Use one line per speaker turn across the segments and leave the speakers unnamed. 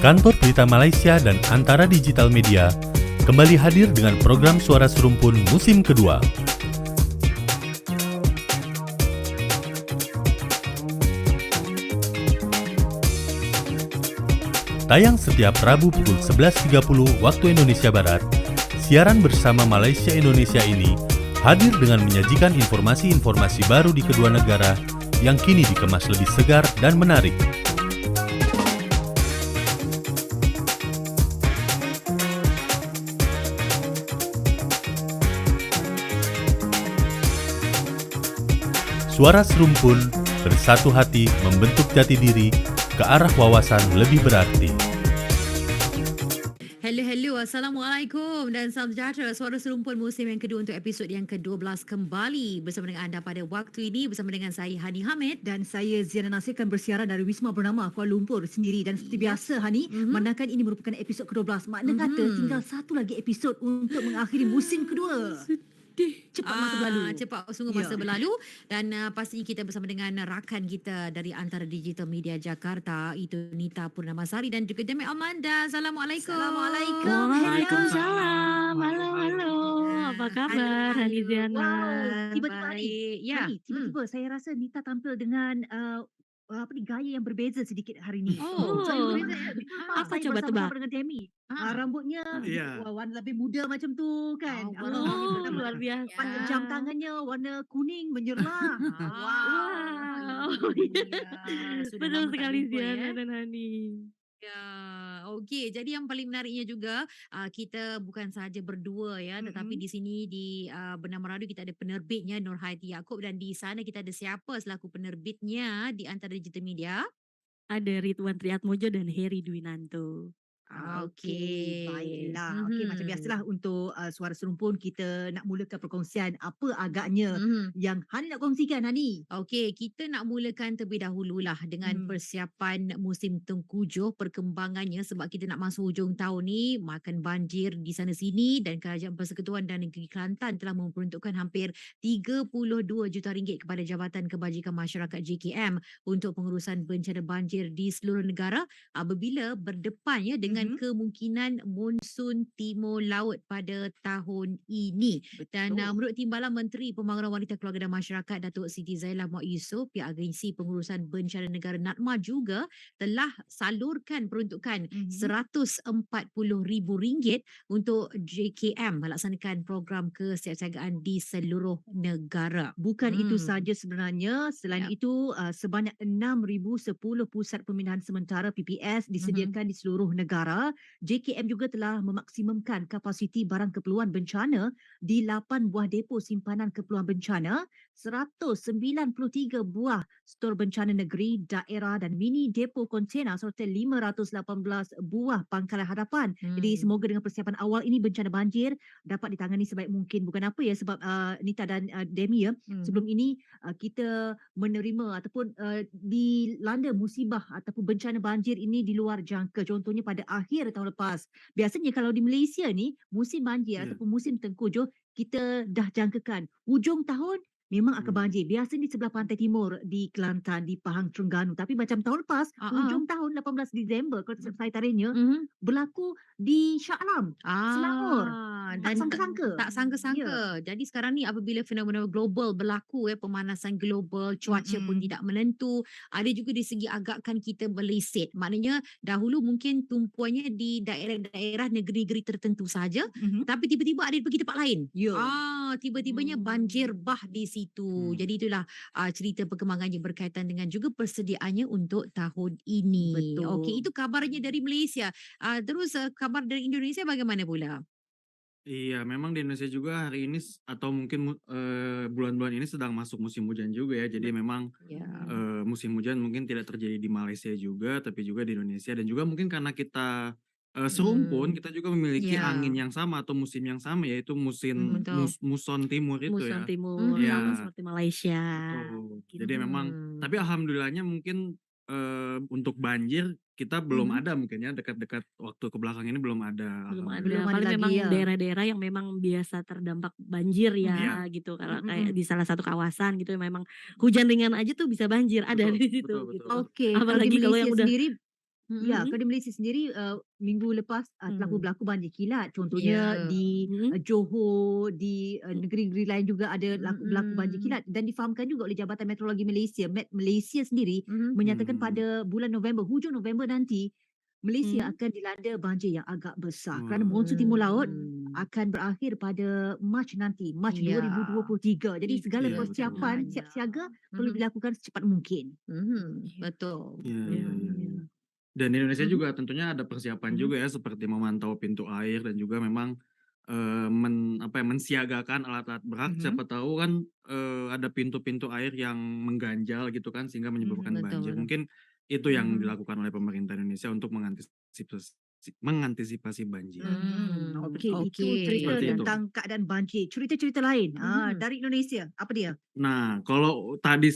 Kantor Berita Malaysia dan Antara Digital Media kembali hadir dengan program Suara Serumpun musim kedua. Tayang setiap Rabu pukul 11.30 waktu Indonesia Barat, siaran bersama Malaysia Indonesia ini hadir dengan menyajikan informasi-informasi baru di kedua negara yang kini dikemas lebih segar dan menarik. Suara Serumpun, bersatu hati membentuk jati diri ke arah wawasan lebih berarti.
Hello, Assalamualaikum dan salam sejahtera. Suara Serumpun musim yang kedua untuk episod yang ke-12 kembali bersama dengan anda pada waktu ini bersama dengan saya Hani Hamid
dan saya Ziana Nasir akan bersiaran dari Wisma Bernama Kuala Lumpur sendiri dan seperti biasa Hani, manakala ini merupakan episod ke-12, makna kata tinggal satu lagi episod untuk mengakhiri musim kedua. Cepat masa berlalu.
Cepat sungguh masa berlalu dan pastinya kita bersama dengan rakan kita dari Antara Digital Media Jakarta, itu Nita Purnamasari dan juga Demi Amanda. Assalamualaikum.
Waalaikumsalam. Halo. Apa kabar Hani Ziana?
Wow, tiba-tiba
Baik.
Hani, tiba-tiba saya rasa Nita tampil dengan gaya yang berbeza sedikit hari ini.
Oh.
Saya berbeza ya.
Apa
Saya
coba
bersama-sama
tebak?
dengan Demi.
Ah.
Rambutnya warna lebih muda macam tu kan.
Oh, luar biasa.
Jam tangannya warna kuning menyerlah.
Wow. Betul sekali Ziana dan Hani.
Ya, okey. Jadi yang paling menariknya juga kita bukan sahaja berdua ya, tetapi di sini di Bernama Radio kita ada penerbitnya Nurhayati Yaakob dan di sana kita ada siapa selaku penerbitnya di Antara Digital Media?
Ada Ridwan Triatmojo dan Heri Dwinanto.
Okey.
Baiklah. Okey, macam biasalah untuk Suara Serumpun kita nak mulakan perkongsian apa agaknya yang Hani nak kongsikan Hani.
Okey, kita nak mulakan terlebih dahululah dengan persiapan musim tengkujuh, perkembangannya sebab kita nak masuk hujung tahun ni, makan banjir di sana sini dan Kerajaan Persekutuan dan Negeri Kelantan telah memperuntukkan hampir 32 juta ringgit kepada Jabatan Kebajikan Masyarakat JKM untuk pengurusan bencana banjir di seluruh negara apabila berdepannya dengan kemungkinan monsun timur laut pada tahun ini. Dan menurut Timbalan Menteri Pembangunan Wanita Keluarga dan Masyarakat Datuk Siti Zailah Muhammad Yusof, pihak Agensi Pengurusan Bencana Negara NADMA juga telah salurkan peruntukan RM140,000 untuk JKM melaksanakan program kesiapsiagaan di seluruh negara.
Bukan itu saja sebenarnya, selain itu sebanyak 6,010 pusat pemindahan sementara PPS disediakan di seluruh negara. JKM juga telah memaksimumkan kapasiti barang keperluan bencana di 8 buah depo simpanan keperluan bencana, 193 buah stor bencana negeri, daerah dan mini depo kontena serta 518 buah pangkalan hadapan. Jadi semoga dengan persiapan awal ini bencana banjir dapat ditangani sebaik mungkin. Bukan apa ya, sebab Nita dan Demi ya, sebelum ini kita menerima ataupun dilanda musibah ataupun bencana banjir ini di luar jangka. Contohnya pada akhir tahun lepas. Biasanya kalau di Malaysia ni musim banjir ataupun musim tengkujuh kita dah jangkakan hujung tahun memang akan banjir. Biasa di sebelah pantai timur di Kelantan, di Pahang, Terengganu. Tapi macam tahun lepas, hujung tahun 18 Disember kalau saya tarikhnya, berlaku di Shah Alam, Selangor. Tak sangka-sangka.
Tak sangka-sangka. Jadi sekarang ni apabila fenomena global berlaku pemanasan global, cuaca pun tidak menentu, ada juga di segi agakkan kita meleset. Maknanya dahulu mungkin tumpuannya di daerah-daerah negeri-negeri tertentu saja, tapi tiba-tiba ada pergi tempat lain. Tiba-tibanya banjir bah di situ. Jadi itulah cerita perkembangannya berkaitan dengan juga persediaannya untuk tahun ini.
Betul.
Okey, itu kabarnya dari Malaysia. Terus kabar dari Indonesia bagaimana pula?
Iya, memang di Indonesia juga hari ini atau mungkin bulan-bulan ini sedang masuk musim hujan juga ya. Jadi memang musim hujan mungkin tidak terjadi di Malaysia juga, tapi juga di Indonesia dan juga mungkin karena kita serumpun, kita juga memiliki angin yang sama atau musim yang sama yaitu musim
Betul.
muson timur itu
Muson
ya.
Timur,
Ya.
sama seperti Malaysia.
Betul. Jadi memang, tapi alhamdulillahnya mungkin untuk banjir kita belum ada mungkin ya, dekat-dekat waktu ke belakang ini belum ada.
Belum ada.
Belum ada
Paling
lagi
memang
ya.
daerah-daerah yang memang biasa terdampak banjir ya
Iya.
gitu. Kalau kayak di salah satu kawasan gitu memang hujan ringan aja tuh bisa banjir, ada
Betul,
di situ
betul,
gitu.
betul.
Okey,
Apalagi
kalau di
kalau yang
Malaysia
udah
sendiri Ya,
Mhm.
kalau di Malaysia sendiri minggu lepas telah pun
Hmm.
berlaku banjir kilat. Contohnya
Ya.
di
Mhm.
Johor, di
Mhm.
negeri-negeri lain juga ada berlaku banjir
Mm-mm.
kilat dan difahamkan juga oleh Jabatan Meteorologi Malaysia. Met Malaysia sendiri
Mhm.
menyatakan
Mhm.
pada bulan November, hujung November nanti, Malaysia
Mhm.
akan dilanda banjir yang agak besar kerana
Wah.
monsun timur laut
Hmm.
akan berakhir pada Mac nanti, Mac
Ya,
2023. Jadi segala
Iya
itu
betul.
persiapan,
jangannya.
siap siaga perlu
Mhm.
dilakukan secepat mungkin.
Iya.
Betul.
Iya
Ya.
iya iya.
Ya.
Dan di Indonesia
Mhm,
juga tentunya ada persiapan
mhm,
juga ya seperti memantau pintu air dan juga memang mensiagakan alat-alat berat.
mhm,
Siapa tahu kan ada pintu-pintu air yang mengganjal gitu kan sehingga
mhm.
menyebabkan
Betul,
banjir.
betul.
Mungkin itu yang
Mhm.
dilakukan oleh pemerintah Indonesia untuk mengantisipasi banjir.
Okey, itu cerita
Seperti itu.
tentang keadaan banjir. Cerita-cerita lain,
Mhm.
dari Indonesia, apa dia?
Nah, kalau tadi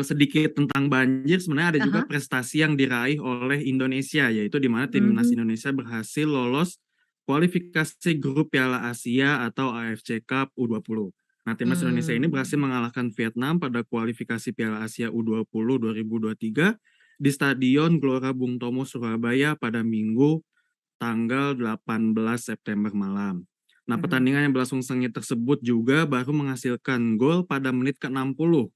sedikit tentang banjir, sebenarnya ada juga
Aha,
prestasi yang diraih oleh Indonesia, yaitu di mana timnas
Mhm.
Indonesia berhasil lolos kualifikasi grup Piala Asia atau AFC Cup U20. Nah, timnas Indonesia ini berhasil
Hmm.
mengalahkan Vietnam pada kualifikasi Piala Asia U20 2023 di Stadion Gelora Bung Tomo, Surabaya pada Minggu tanggal 18 September malam. Nah,
mhm,
pertandingan yang berlangsung sengit tersebut juga baru menghasilkan gol pada menit ke-60.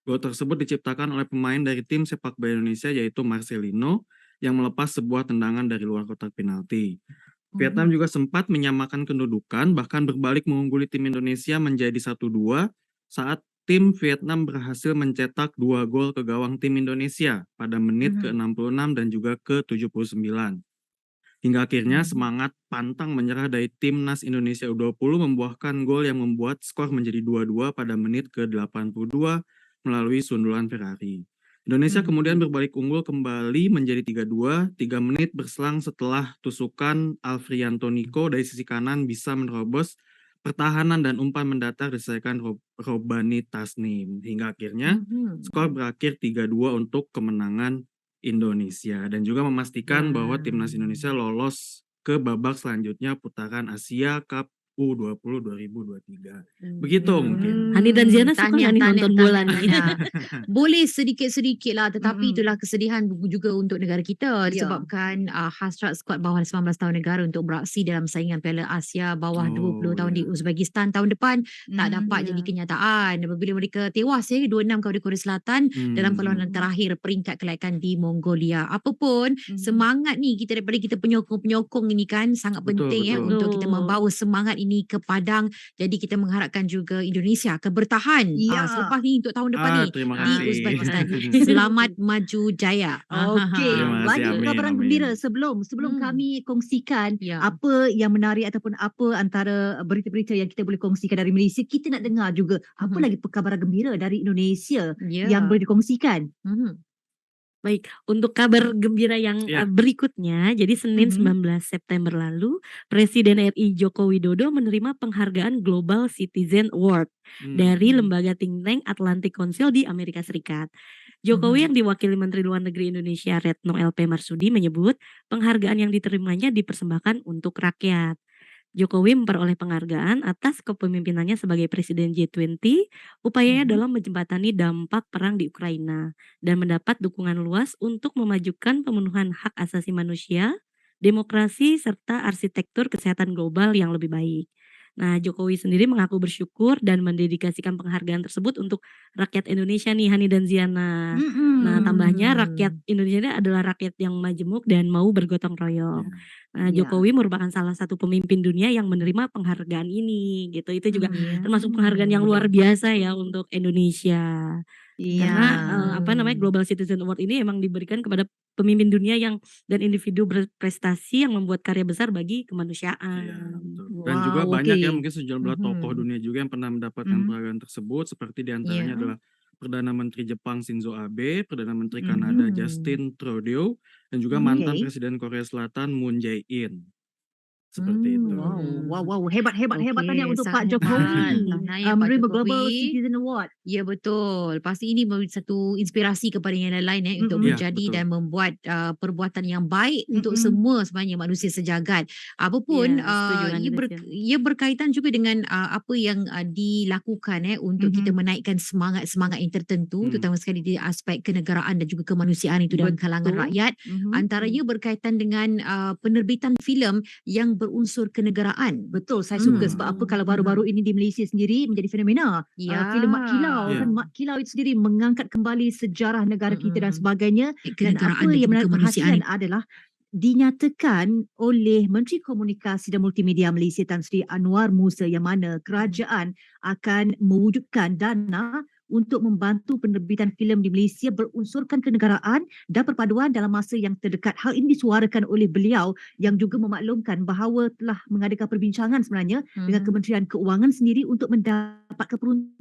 Gol tersebut diciptakan oleh pemain dari tim sepak bola Indonesia yaitu Marcelino yang melepas sebuah tendangan dari luar kotak penalti. Vietnam
Mhm.
juga sempat menyamakan kedudukan bahkan berbalik mengungguli tim Indonesia menjadi 1-2 saat tim Vietnam berhasil mencetak 2 gol ke gawang tim Indonesia pada menit
Mhm.
ke-66 dan juga ke-79. Hingga akhirnya
Mhm.
semangat pantang menyerah dari timnas Indonesia U20 membuahkan gol yang membuat skor menjadi 2-2 pada menit ke-82 melalui sundulan Ferrari. Indonesia kemudian
Mhm.
berbalik unggul kembali menjadi 3-2, 3 menit berselang setelah tusukan Alfrianto Nico dari sisi kanan bisa menerobos pertahanan dan umpan mendatar diselesaikan Robani Tasnim. Hingga akhirnya skor
Mhm.
berakhir 3-2 untuk kemenangan Indonesia dan juga memastikan bahwa timnas Indonesia
Wah.
lolos ke babak selanjutnya putaran Asia Cup U20 2023. Begitu mungkin.
Hani dan Ziana suka
Tahniah,
nggak nih
tahniah,
nonton bola
tahniah,
nih?
tahniah. Boleh sedikit-sedikit lah, tetapi
mhm,
itulah kesedihan juga untuk negara kita
ya,
disebabkan hasrat skuad bawah 19 tahun negara untuk beraksi dalam saingan Piala Asia bawah 20
Oh
tahun di
ya.
Uzbekistan tahun depan tak dapat jadi
ya,
kenyataan apabila mereka tewas 2-6 kepada Korea Selatan dalam perlawanan
mhm,
terakhir peringkat kelayakan di Mongolia. Apapun
mhm,
semangat ni kita daripada kita penyokong-penyokong ini kan sangat
Betul
penting
betul.
untuk kita
Betul.
membawa semangat ini ke padang, jadi kita mengharapkan juga Indonesia akan bertahan
iya,
selepas ni untuk tahun depan ni
Terima
di
kasih.
Terima
Uzbekistan.
kasih.
Selamat maju jaya.
okey.
Terima kasih.
Banyak
Amin
kabaran
amin.
gembira sebelum
Hmm,
kami kongsikan
ya.
apa yang menarik ataupun apa antara berita-berita yang kita boleh kongsikan dari Malaysia, kita nak dengar juga apa
Mhm.
lagi perkabaran gembira dari Indonesia yang
Ya.
boleh dikongsikan.
Mhm.
Baik, untuk kabar gembira yang
Iya.
berikutnya, jadi Senin
Mhm,
19 September lalu, Presiden RI Joko Widodo menerima penghargaan Global Citizen Award dari
Hmm.
lembaga think tank Atlantic Council di Amerika Serikat. Jokowi
Mhm.
yang diwakili Menteri Luar Negeri Indonesia Retno LP Marsudi menyebut penghargaan yang diterimanya dipersembahkan untuk rakyat. Jokowi memperoleh penghargaan atas kepemimpinannya sebagai Presiden G20, upayanya
mhm.
dalam menjembatani dampak perang di Ukraina, dan mendapat dukungan luas untuk memajukan pemenuhan hak asasi manusia, demokrasi, serta arsitektur kesehatan global yang lebih baik. Nah, Jokowi sendiri mengaku bersyukur dan mendedikasikan penghargaan tersebut untuk rakyat Indonesia nih, Hani dan Ziana. Nah, tambahnya rakyat
Hmm.
Indonesia ini adalah rakyat yang majemuk dan mau bergotong royong.
Ya.
Nah,
Ya.
Jokowi merupakan salah satu pemimpin dunia yang menerima penghargaan ini gitu. Itu juga
Mhm.
termasuk penghargaan yang luar biasa ya untuk Indonesia.
Iya.
Karena apa namanya
Hmm.
Global Citizen Award ini emang diberikan kepada pemimpin dunia yang dan individu berprestasi yang membuat karya besar bagi
Iya,
kemanusiaan.
betul. Dan juga
Wow,
banyak ya
okey.
mungkin sejumlah tokoh
Mhm.
dunia juga yang pernah mendapatkan
Mhm,
penghargaan tersebut seperti diantaranya
Ya.
adalah Perdana Menteri Jepang Shinzo Abe, Perdana Menteri
mhm,
Kanada
Hmm.
Justin Trudeau, dan juga
Mhm.
mantan
okey.
Presiden Korea Selatan Moon Jae-in. seperti itu.
Wow, hebat tahniah
Okey,
untuk Pak
hebat.
Jokowi
Tahniah Pak
menerima Global
Jokowi.
Citizen Award.
Ya betul. Pasti ini memberi satu inspirasi kepada yang lain-lain untuk
Mm-mm.
Ya,
menjadi
betul.
dan membuat perbuatan yang baik untuk
Mm-mm.
semua sebenarnya manusia sejagat. Apapun
Ya, setuju
ia,
banget Sia.
ia berkaitan juga dengan apa yang dilakukan untuk kita
Mhm.
menaikkan semangat-semangat yang tertentu,
Hmm.
terutama sekali di aspek kenegaraan dan juga kemanusiaan itu dalam kalangan
Betul.
rakyat.
Mhm.
Antaranya berkaitan dengan penerbitan filem yang berunsur kenegaraan.
Betul, saya suka sebab apa kalau baru-baru ini di Malaysia sendiri menjadi fenomena.
Ya.
Filem Mat Kilau
Ya.
kan, Mat Kilau itu sendiri mengangkat kembali sejarah negara kita dan
Mm-mm.
sebagainya. Dan
Kenegaraan
apa
dan
yang
juga
menarik
kemanusiaan.
perhatian adalah dinyatakan oleh Menteri Komunikasi dan Multimedia Malaysia Tan Sri Anwar Musa yang mana kerajaan akan mewujudkan dana untuk membantu penerbitan filem di Malaysia berunsurkan kenegaraan dan perpaduan dalam masa yang terdekat. Hal ini disuarakan oleh beliau yang juga memaklumkan bahawa telah mengadakan perbincangan sebenarnya dengan Kementerian Keuangan sendiri untuk mendapatkan peruntukan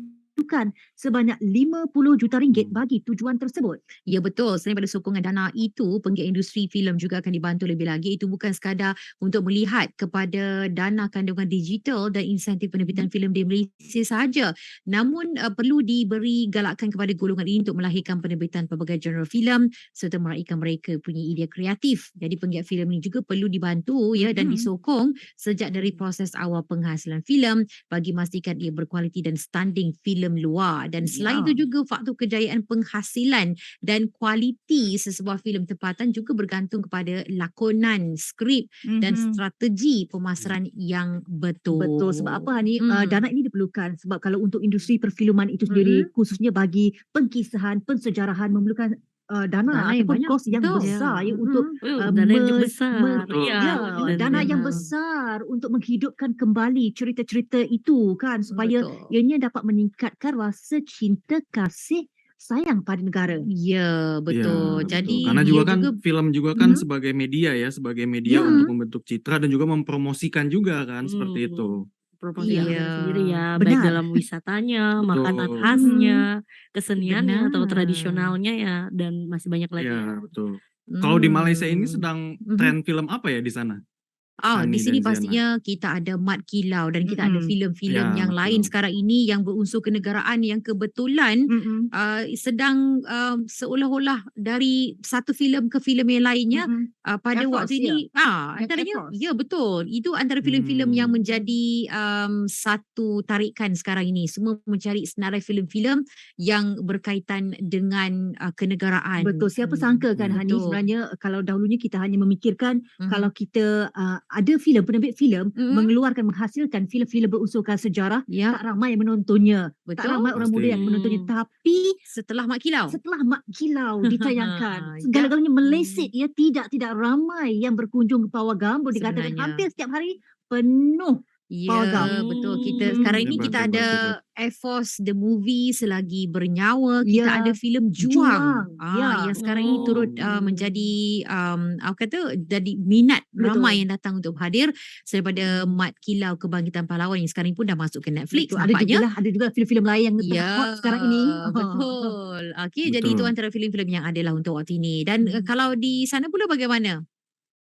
sebanyak RM50 juta bagi tujuan tersebut.
Ya betul, selain pada sokongan dana itu, penggiat industri filem juga akan dibantu lebih lagi. Itu bukan sekadar untuk melihat kepada dana kandungan digital dan insentif penerbitan filem di Malaysia sahaja. Namun perlu diberi galakan kepada golongan ini untuk melahirkan penerbitan pelbagai genre filem serta meraihkan mereka punya idea kreatif. Jadi penggiat filem ini juga perlu dibantu ya dan disokong sejak dari proses awal penghasilan filem bagi memastikan ia berkualiti dan standing filem luar. Dan selain itu juga faktor kejayaan penghasilan dan kualiti sesebuah filem tempatan juga bergantung kepada lakonan, skrip dan strategi pemasaran yang betul.
Betul, sebab apa Hani? Dana ini diperlukan sebab kalau untuk industri perfilman itu sendiri khususnya bagi pengkisahan, pensejarahan memerlukan dana
yang
ataupun
banyak.
kos yang
Betul.
besar ya untuk
Dana yang cukup besar.
Betul.
Iya,
dana yang
benar.
besar untuk menghidupkan kembali cerita-cerita itu kan supaya
Betul.
ianya dapat meningkatkan rasa cinta kasih sayang pada negara.
Ya, betul.
Ya,
Jadi
karena
dia
juga kan
juga
film juga kan sebagai media ya, sebagai media untuk membentuk citra dan juga mempromosikan juga kan seperti itu.
Promosikan
Iya.
film sendiri ya, baik
Benar.
dalam wisatanya,
Betul.
makanan khasnya, keseniannya atau
Benar.
tradisionalnya ya, dan masih banyak lagi ya.
Ya, betul. Kalau di Malaysia ini
Hmm.
sedang tren film apa ya di sana?
Di
Hani
sini
dan Ziana.
pastinya kita ada Mat Kilau dan kita ada filem-filem
Ya,
yang lain
betul.
sekarang ini yang berunsur kenegaraan yang kebetulan sedang seolah-olah dari satu filem ke filem yang lainnya pada
Air Force,
waktu ini antaranya
Air Force.
ya betul, itu antara filem-filem yang menjadi satu tarikan sekarang ini, semua mencari senarai filem-filem yang berkaitan dengan kenegaraan.
Betul, siapa sangka kan Hani
Betul.
sebenarnya kalau dahulunya kita hanya memikirkan kalau kita ada filem, penerbit filem menghasilkan filem-filem berunsurkan sejarah,
Ya,
tak ramai yang menontonnya, tak
betul.
ramai orang muda yang menontonnya. Tapi
Setelah Mat Kilau.
setelah Mat Kilau ditayangkan, segala-galanya meleset ya, tidak ramai yang berkunjung ke Pawagam, boleh dikatakan
Sebenarnya.
hampir setiap hari penuh Pawagam.
Ya, betul. Kita sekarang ini
Hebat,
kita
hebat,
ada
hebat.
Air Force The Movie selagi bernyawa, kita
Ya,
ada filem
Juang.
Juang.
Ya.
Yang sekarang ini turut menjadi aku kata jadi minat
Betul.
ramai yang datang untuk hadir daripada Mat Kilau Kebangkitan Pahlawan yang sekarang ini pun dah masuk ke Netflix
Betul.
nampaknya.
Ada juga filem-filem lain yang tengah hot sekarang ini.
Betul. Okey, jadi itu
Betul.
antara filem-filem yang ada lah untuk waktu ini. Dan kalau di sana pula bagaimana?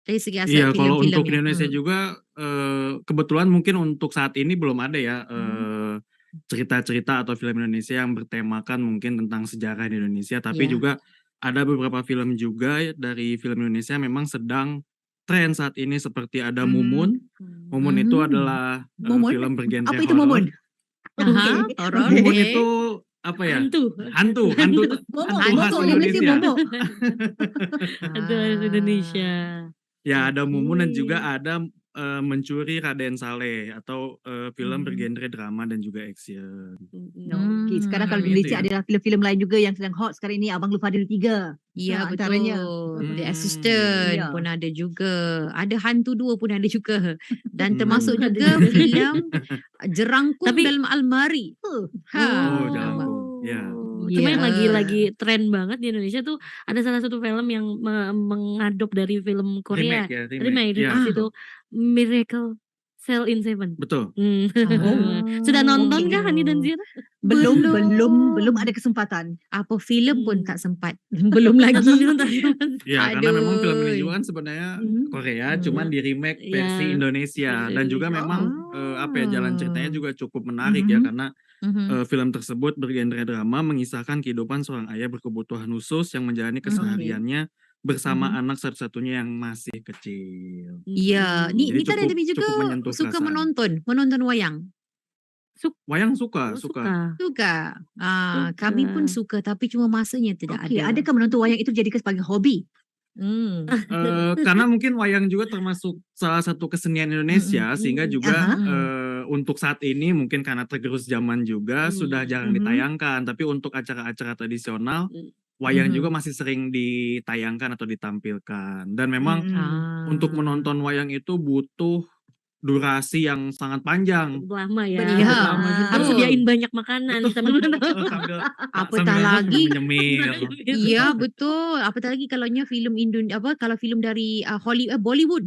Dari segi aspek
Iya, kalau
filem-filem
untuk di Indonesia juga kebetulan mungkin untuk saat ini belum ada ya cerita-cerita atau film Indonesia yang bertemakan mungkin tentang sejarah di Indonesia, tapi
Iya.
juga ada beberapa film juga dari film Indonesia memang sedang tren saat ini seperti ada Mumun. Mumun itu adalah
Mumun?
film bergenre
Apa itu
horor.
Mumun?
Aha,
Okey.
horor.
Mumun
Okey.
itu apa ya?
Hantu
Hantu khas
Momok, dia mesti
Indonesia.
momok.
khas Indonesia.
Ya, ada Mumun dan
Okey.
juga ada Mencuri Raden Saleh atau film bergenre drama dan juga action.
Okey, sekarang kalau di
Itu
Malaysia
ya.
adalah filem-filem lain juga yang sedang hot sekarang ini, Abang Lu Fadil 3.
Ya,
antaranya.
betul. The Assistant
Ya.
pun ada juga. Ada Hantu 2 pun ada juga. Dan
Hmm.
termasuk
Ada
juga
juga.
filem Jerangkung
Tapi-
dalam almari.
Oh,
Ha.
Jelangkung. Ya.
Cuma yang
Ya.
lagi tren banget di Indonesia tuh ada salah satu film yang mengadop dari film Korea.
Remake ya,
Remake
Ya,
itu Miracle Cell in Seven.
Betul.
Sudah nonton
okey.
kah Hani dan Zira?
Belum ada kesempatan.
Apa filem pun tak
Hmm.
sempat. Belum lagi.
Ya karena memang film ini
Aduh.
juga kan sebenarnya
Mhm.
Korea, cuman di remake versi
Ya,
Indonesia dan juga
Indonesia.
memang jalan ceritanya juga cukup menarik ya karena
Mhm.
film tersebut bergenre drama mengisahkan kehidupan seorang ayah berkebutuhan khusus yang menjalani kesehariannya bersama anak satu-satunya yang masih kecil.
Iya,
Jadi
Nita dan Demi juga
cukup menyentuh
suka
perasaan.
menonton wayang?
Wayang suka.
Suka.
Suka? Kami pun suka tapi cuma masanya tidak
Okey,
ada.
adakah menonton wayang itu dijadikan sebagai hobi?
Karena mungkin wayang juga termasuk salah satu kesenian Indonesia sehingga juga untuk saat ini mungkin karena tergerus zaman juga sudah jarang ditayangkan, tapi untuk acara-acara tradisional wayang juga masih sering ditayangkan atau ditampilkan dan memang untuk menonton wayang itu butuh durasi yang sangat panjang.
Lama ya.
Iya,
Harus
betul.
sediain banyak makanan sambil menonton.
Apatah
sambil
lagi
nyemil.
iya betul, apatah lagi kalaunya filem kalau filem dari Bollywood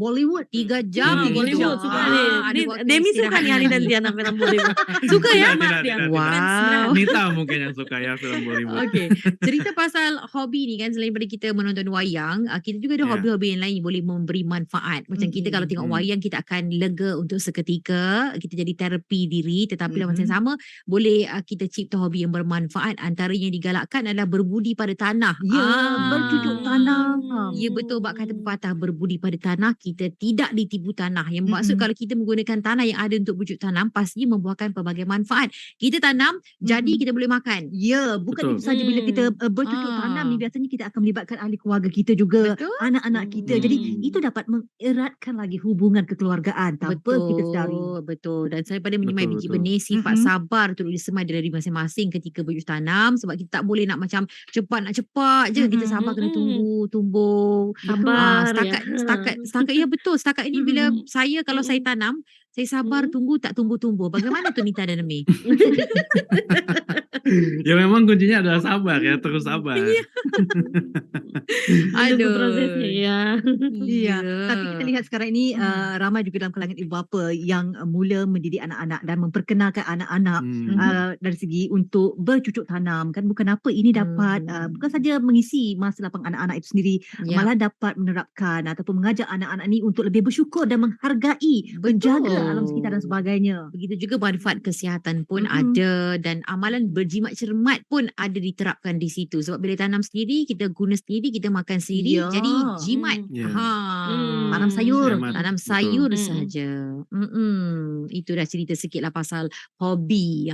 3 jam
Hmm,
gitu.
Bollywood suka nih.
Ada
Nih,
waktu
Demi suka
istirahat
nih Hani dan
lagi.
Ziana film Bollywood. Suka ya?
Tidak,
Mak?
tidak,
Dia
tidak.
fans
Wow.
beneran.
Nita mungkin yang suka ya film Bollywood.
Okey, cerita pasal hobi ni kan selain daripada kita menonton wayang, kita juga ada
Ya.
hobi-hobi yang lain boleh memberi manfaat. Macam kita kalau tengok wayang kita akan lega untuk seketika, kita jadi terapi diri tetapi dalam masa yang sama boleh kita cipta hobi yang bermanfaat. Antaranya yang digalakkan adalah berbudi pada tanah.
Ya, bercucuk tanam.
Ya betul bab kata pepatah berbudi pada tanah kita tidak ditipu tanah. Yang bermaksud kalau kita menggunakan tanah yang ada untuk bercucuk tanam pastinya membuahkan pelbagai manfaat. Kita tanam jadi kita boleh makan.
Ya, bukan
Betul.
itu saja bila kita bercucuk tanam ni biasanya kita akan melibatkan ahli keluarga kita juga,
Betul.
anak-anak kita. Jadi itu dapat mengeratkan lagi hubungan kekeluargaan tanpa kita sedari.
Betul. Dan daripada menyemai
Betul,
biji
betul.
benih sifat sabar turut disemai dalam diri masing-masing ketika bercucuk tanam sebab kita tak boleh nak macam cepat je kita sabar kena tunggu tumbuh.
Sabar ya.
Setakat ya betul. Setakat ini bila saya kalau saya tanam saya sabar tunggu tak tumbuh-tumbuh. Bagaimana tu Nita dan Demi?
Ya memang kuncinya adalah sabar ya, terus sabar.
Menunggu prosesnya ya.
Iya, tapi kita lihat sekarang ini ramai juga dalam kalangan ibu bapa yang mula mendidik anak-anak dan memperkenalkan anak-anak dari segi untuk bercucuk tanam kan bukan apa ini dapat bukan saja mengisi masa lapang anak-anak itu sendiri malah dapat menerapkan ataupun mengajak anak-anak ni untuk lebih bersyukur dan menghargai menjaga alam sekitar dan sebagainya.
Begitu juga manfaat kesihatan pun ada dan amalan berjimat cermat pun ada diterapkan di situ. Sebab bila tanam sendiri, kita guna sendiri, kita makan sendiri.
Ya.
Jadi jimat.
Ya.
Tanam sayur.
Hemat.
Tanam
Betul.
sayur saja. Itu dah cerita sikit lah pasal hobi.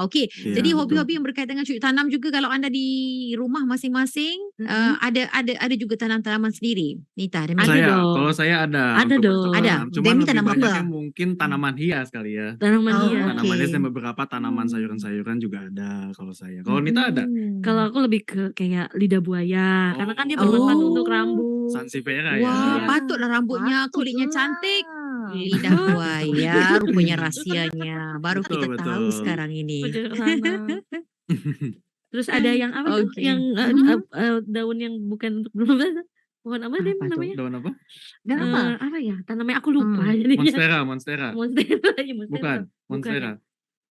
Okey.
Ya,
Jadi
betul.
hobi-hobi yang berkaitan dengan cucuk tanam juga kalau anda di rumah masing-masing ada juga tanam-tanaman sendiri. Nita, ada
Ada
Maggie?
dong.
Kalau saya ada.
Ada
untuk
dong.
bercocok
Ada.
tanam. Cuman
Demi
lebih
tanam apa?
banyaknya mungkin tanaman hias kali ya.
Tanaman
Oh,
hias.
Tanaman hias
Oke.
dan beberapa tanaman sayuran-sayuran juga ada kalau saya. Kalau Nita ada?
Kalau aku lebih ke kayak lidah buaya karena kan dia bermanfaat untuk rambut.
Sansevieria ya.
Wah,
Iya.
patutlah rambutnya, kulitnya cantik. Lidah buaya, rupanya rahsianya. Baru
Betul,
kita tahu
betul.
sekarang ini.
Bercocok tanam. Terus ada yang apa tuh?
Oke.
Yang daun yang bukan untuk pohon apa dia
Apa tuh?
namanya?
Daun apa?
Dan apa?
Apa ya? Tanaman aku lupa jadinya.
Monstera.
Monstera. Ya, monstera.
Bukan, monstera.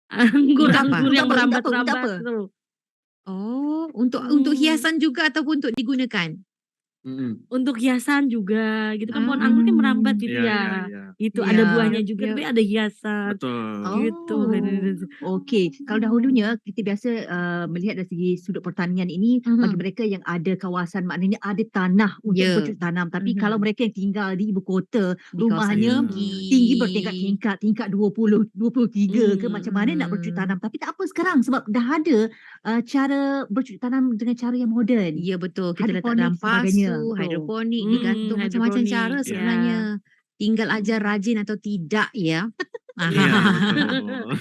Anggur
Untuk apa?
yang
Untuk apa?
merambat-rambat tuh.
Oh, untuk hiasan juga ataupun untuk digunakan?
Untuk hiasan juga gitu kan pohon anggur kan merambat gitu
Iya.
ya. Itu ada
Iya,
buahnya juga
iya.
tapi ada hiasan.
Betul.
Gitu.
Okey. Kalau dahulunya kita biasa melihat dari segi sudut pertanian ini bagi mereka yang ada kawasan maknanya ada tanah untuk
Ya.
bercocok tanam. Tapi kalau mereka yang tinggal di ibu kota,
Di kawasan
rumahnya
tinggi.
tinggi bertingkat-tingkat, tingkat 20, 23 ke macam mana nak bercocok
Hmm.
tanam. Tapi tak apa sekarang sebab dah ada cara bercocok tanam dengan cara yang moden.
Ya betul, kita letak
Hidroponik
dalam
sebagainya.
pasu,
Betul.
hidroponik, digantung macam-macam
hidroponik,
cara
ya.
sebenarnya. Tinggal ajar rajin atau tidak ya.
Iya, betul.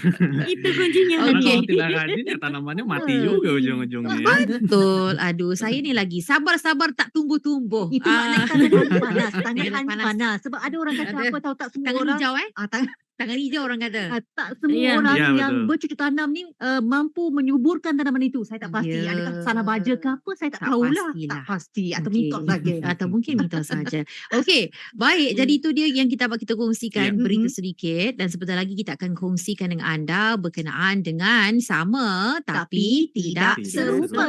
Itu kuncinya.
Karena
Okey.
kalau tidak rajin ya tanamannya mati juga ujung-ujungnya. ya.
Betul. Aduh, saya ni lagi sabar-sabar tak tumbuh-tumbuh.
Itu maknanya tangan hanya panas. Tangan
Tangan
hanya
panas.
panas. Sebab ada orang kata
Ada.
apa tahu tak semua
Tangan
orang.
hijau
Tangan
Tangan hijau orang kata.
Tak semua
Iya.
orang
Iya,
yang
betul.
bercocok tanam ni mampu menyuburkan tanaman itu. Saya tak pasti.
Ya.
Adakah sana baja ke apa? Saya tak
Tak
tahulah.
pastilah.
Tak pasti. Atau
Okey.
mitos saja.
Atau mungkin mitos saja. Okey, baik. Jadi itu dia yang kita kongsikan
Ya.
berita sedikit dan sebentar lagi kita akan kongsikan dengan anda berkenaan dengan sama tapi tidak
Tidak
serupa.
serupa.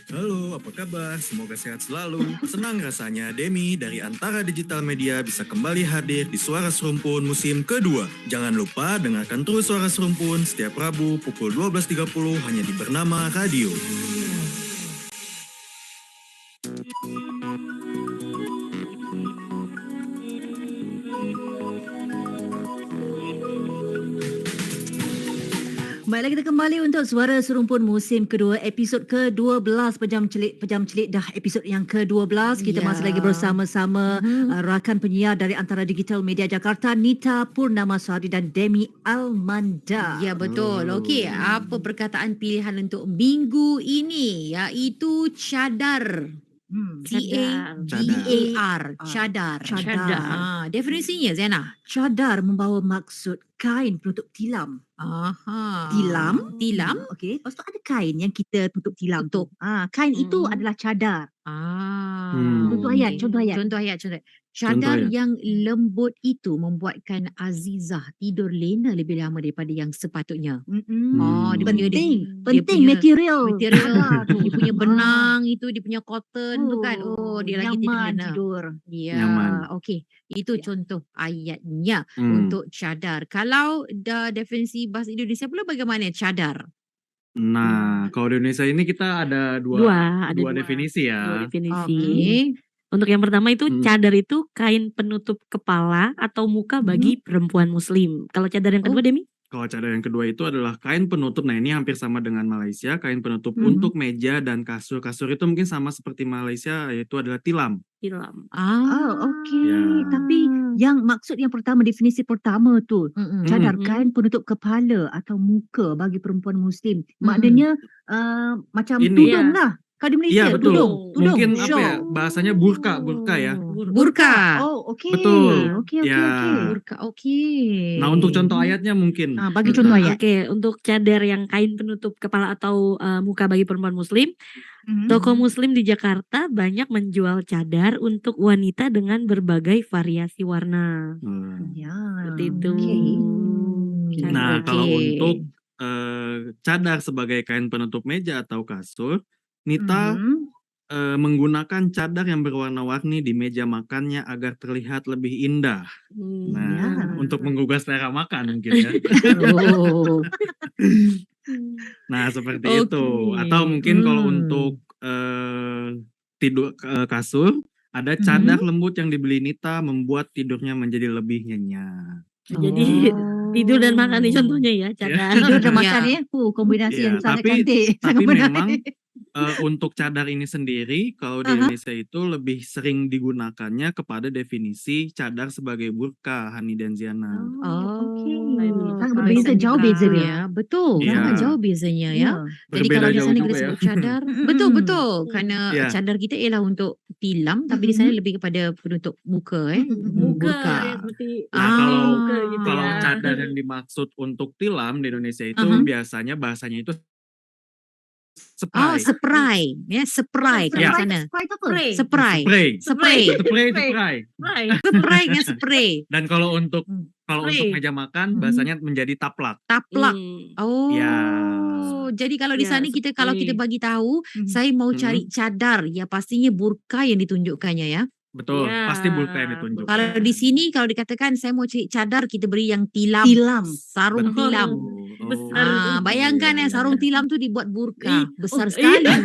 Halo, apa kabar? Semoga sehat selalu. Senang rasanya Demi dari Antara Digital Media bisa kembali hadir di Suara Serumpun musim kedua. Jangan lupa dengarkan terus Suara Serumpun setiap Rabu pukul 12.30 hanya di Bernama Radio.
Baiklah, kita kembali untuk Suara Serumpun musim kedua, episod ke-12 Pejam Celik dah episod yang ke-12. Kita
Ya.
masih lagi bersama-sama rakan penyiar dari Antara Digital Media Jakarta, Nita Purnamasari dan Demi Almanda.
Ya, betul. Okey, apa perkataan pilihan untuk minggu ini iaitu cadar. C-A-D-A-R. Cadar.
Cadar.
Definisinya Zena.
Cadar membawa maksud kain penutup tilam.
Aha.
Tilam?
Tilam?
Okey, lepas tu ada kain yang kita tutup tilam tu.
Tutup.
Kain itu
Hmm.
adalah cadar. Contoh
Okey.
ayat, contoh ayat.
Contoh ayat. Cadar
ayat.
yang lembut itu membuatkan Azizah tidur lena lebih lama daripada yang sepatutnya. Dia punya
Penting,
dia
penting
punya
material.
material
cadar tu.
dia punya benang itu, dia punya cotton tu kan. Dia lagi tidur
nyaman
lena.
tidur.
Ya,
Nyaman.
okey. Itu
Ya.
contoh ayatnya
Hmm.
untuk cadar. Kalau definisi bahasa Indonesia pula bagaimana cadar?
Nah, kalau di Indonesia ini kita ada
Ada
dua definisi
dua
ya.
definisi.
Okey.
Untuk yang pertama itu
Hmm.
cadar itu kain penutup kepala atau muka bagi perempuan muslim. Kalau cadar yang kedua, Demi?
Kalau cadar yang kedua itu adalah kain penutup. Nah, ini hampir sama dengan Malaysia, kain penutup untuk meja dan kasur. Kasur itu mungkin sama seperti Malaysia, yaitu adalah tilam.
Tilam.
Okey.
Ya.
Tapi yang maksud yang pertama, definisi pertama tu, cadar
Hmm.
kain penutup kepala atau muka bagi perempuan muslim. Maknanya macam
Ini.
tudung lah. Kalau di Malaysia,
Iya, betul.
tudung.
Mungkin apa
shawl.
ya, bahasanya burka ya.
Burka.
Oh, okey.
Betul.
Okey.
Ya.
Burka. Okey.
Nah, untuk contoh ayatnya mungkin.
Bagi contoh ayat.
Oke, untuk cadar yang kain penutup kepala atau muka bagi perempuan muslim,
Mhm.
toko muslim di Jakarta banyak menjual cadar untuk wanita dengan berbagai variasi warna.
Ya.
Seperti itu.
Okey.
Nah,
Oke.
kalau untuk cadar sebagai kain penutup meja atau kasur, Nita menggunakan cadar yang berwarna-warni di meja makannya agar terlihat lebih indah. Nah,
Ya.
untuk menggugah selera makan mungkin ya.
Oh.
Nah, seperti
Oke.
itu. Atau mungkin kalau untuk tidur kasur, ada cadar lembut yang dibeli Nita membuat tidurnya menjadi lebih nyenyak.
Jadi tidur dan makan nih contohnya ya, cadar.
Tidur dan
Ya.
makan ya. Kombinasi
Iya,
yang sangat
tapi-
cantik.
tapi
Sangat menarik.
memang untuk cadar ini sendiri kalau di Indonesia itu lebih sering digunakannya kepada definisi cadar sebagai burka, Hani dan Ziana.
Okey.
Oh,
Sangat
kalau
berbeza,
yang
jauh
buka
bezanya.
Ya, betul.
Iya.
Sangat jauh bezanya ya. Jadi
Berbeda
kalau di
jauh
sana kita
juga ya.
sebut cadar,
Mm-mm.
betul. Kerana
Ya.
cadar kita ialah untuk tilam, tapi di sana lebih kepada penutup muka
Muka
burka.
ya, seperti
Nah, kalau
muka gitu
kalau
ya.
cadar yang dimaksud untuk tilam di Indonesia itu
Aha.
biasanya bahasanya itu
Oh,
spray.
spray. Ya, spray
Ya.
kat sana.
Sprite apa?
Spray.
Spray.
Spray.
Spray.
Spray itu spray.
Spray.
Spray dengan spray.
Dan kalau untuk
Spray.
meja makan bahasanya menjadi taplak.
Taplak. Oh.
Ya.
Jadi kalau di
Ya,
sana kalau kita
spray.
bagi tahu, saya mau cari cadar, ya pastinya burka yang ditunjukkannya ya.
Betul,
Ya.
pasti burka yang ditunjuk.
Kalau di sini kalau dikatakan saya mau cari cadar, kita beri yang tilam.
Tilam.
Sarung
Betul.
tilam.
Besar.
Bayangkan
Iya, iya,
sarung
iya.
tilam tu dibuat burka. Besar
oh,
sekali.
Ya,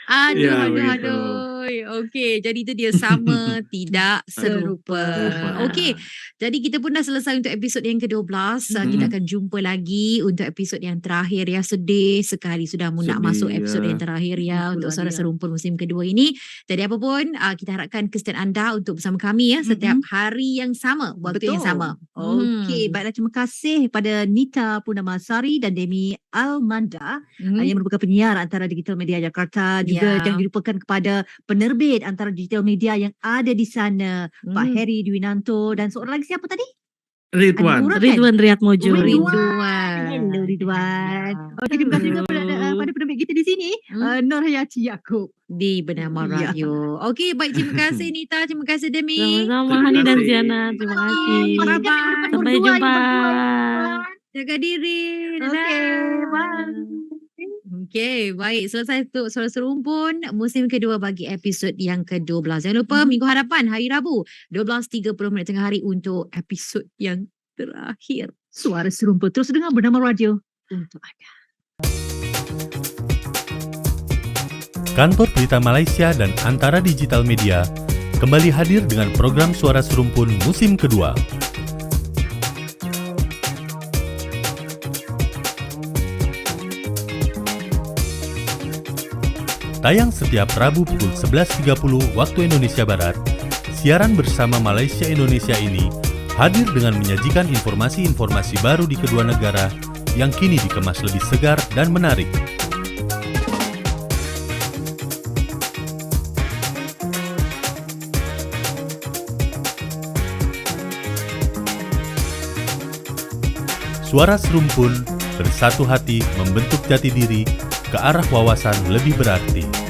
Aduh,
begitu.
aduh. Okey, jadi itu dia sama tidak serupa.
Serupa.
Okey, jadi kita pun dah selesai untuk episod yang ke-12. Kita akan jumpa lagi untuk episod yang terakhir ya. Sedih sekali sudah nak
Sedih,
masuk episod
ya.
yang terakhir ya untuk
Itulah
Suara
dia.
Serumpun musim kedua ini. Jadi apa pun kita harapkan kesetiaan anda untuk bersama kami ya setiap hari yang sama, waktu yang sama.
Okey, baiklah, terima kasih pada Nita Purnamasari dan Demi Almanda yang merupakan penyiar antara Digital Media Jakarta. Juga jangan dilupakan kepada penerbit antara Digital Media yang ada di sana, Pak Heri Dwinanto dan seorang lagi siapa tadi?
Ridwan.
Ada orang kan?
Ridwan Riyadmojo.
Ridwan.
Hello Ridwan. Terima kasih juga pada penerbit kita di sini, Nur Hayati Yaakob.
Di Bernama
Ya.
Radio. Okey, baik, terima kasih Nita, terima kasih Demi.
Sama-sama
Terima
Hani dan
kasih.
Ziana. Terima kasih.
Bye-bye.
Sampai jumpa.
Jaga diri.
Okey, bye.
Okey, baik. Selesai untuk Suara Serumpun musim kedua bagi episod yang ke-12. Jangan lupa minggu hadapan hari Rabu 12.30 tengah hari untuk episod yang terakhir.
Suara Serumpun terus dengar Bernama Radio untuk anda.
Kantor Berita Malaysia dan Antara Digital Media kembali hadir dengan program Suara Serumpun musim kedua. Tayang setiap Rabu pukul 11.30 waktu Indonesia Barat, siaran bersama Malaysia Indonesia ini hadir dengan menyajikan informasi-informasi baru di kedua negara yang kini dikemas lebih segar dan menarik. Suara Serumpun bersatu hati membentuk jati diri ke arah wawasan lebih berarti.